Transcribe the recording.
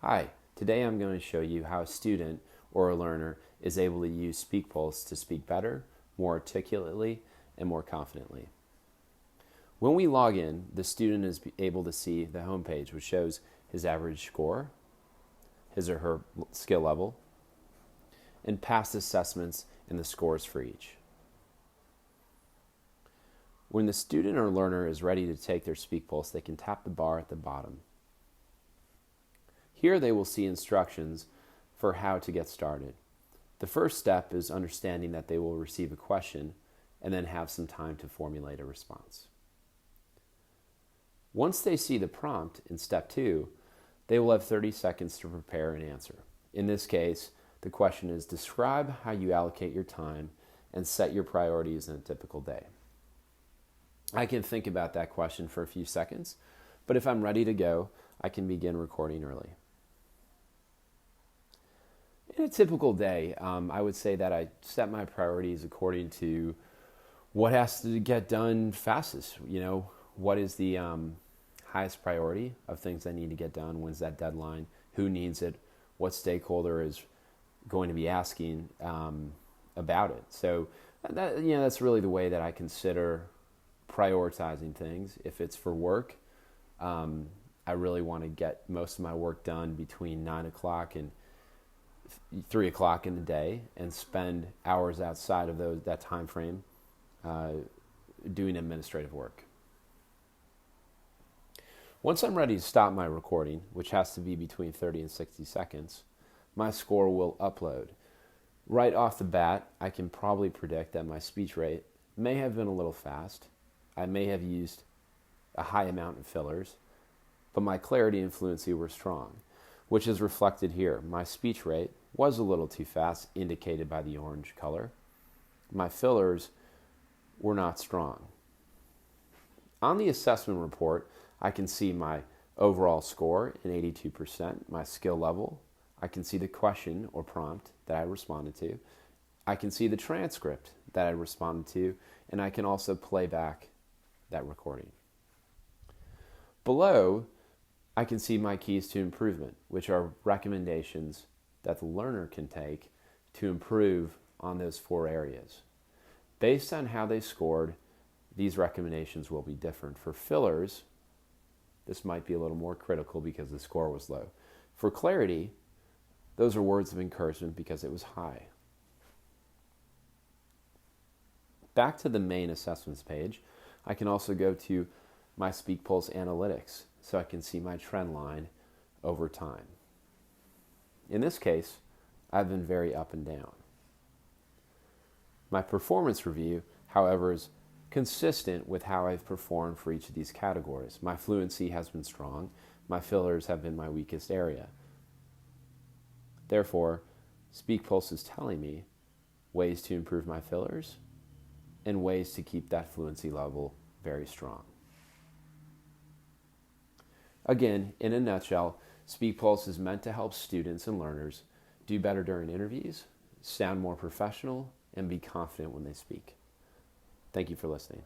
Hi, today I'm going to show you how a student or a learner is able to use SpeakPulse to speak better, more articulately, and more confidently. When we log in, the student is able to see the home page, which shows his average score, his or her skill level, and past assessments and the scores for each. When the student or learner is ready to take their SpeakPulse, they can tap the bar at the bottom. Here they will see instructions for how to get started. The first step is understanding that they will receive a question and then have some time to formulate a response. Once they see the prompt in step 2, they will have 30 seconds to prepare an answer. In this case, the question is describe how you allocate your time and set your priorities in a typical day. I can think about that question for a few seconds, but if I'm ready to go, I can begin recording early. In a typical day, I would say that I set my priorities according to what has to get done fastest. What is the highest priority of things I need to get done? When's that deadline? Who needs it? What stakeholder is going to be asking about it? So that's really the way that I consider prioritizing things. If it's for work, I really want to get most of my work done between 9 o'clock and 3 o'clock in the day and spend hours outside of that time frame doing administrative work. Once I'm ready to stop my recording, which has to be between 30 and 60 seconds, my score will upload. Right off the bat, I can probably predict that my speech rate may have been a little fast. I may have used a high amount of fillers, but my clarity and fluency were strong, which is reflected here. My speech rate was a little too fast, indicated by the orange color. My fillers were not strong. On the assessment report, I can see my overall score in 82%, my skill level. I can see the question or prompt that I responded to. I can see the transcript that I responded to, and I can also play back that recording. Below, I can see my keys to improvement, which are recommendations that the learner can take to improve on those 4 areas. Based on how they scored, these recommendations will be different. For fillers, this might be a little more critical because the score was low. For clarity, those are words of encouragement because it was high. Back to the main assessments page, I can also go to my SpeakPulse analytics so I can see my trend line over time. In this case, I've been very up and down. My performance review, however, is consistent with how I've performed for each of these categories. My fluency has been strong. My fillers have been my weakest area. Therefore, SpeakPulse is telling me ways to improve my fillers and ways to keep that fluency level very strong. Again, in a nutshell, SpeakPulse is meant to help students and learners do better during interviews, sound more professional, and be confident when they speak. Thank you for listening.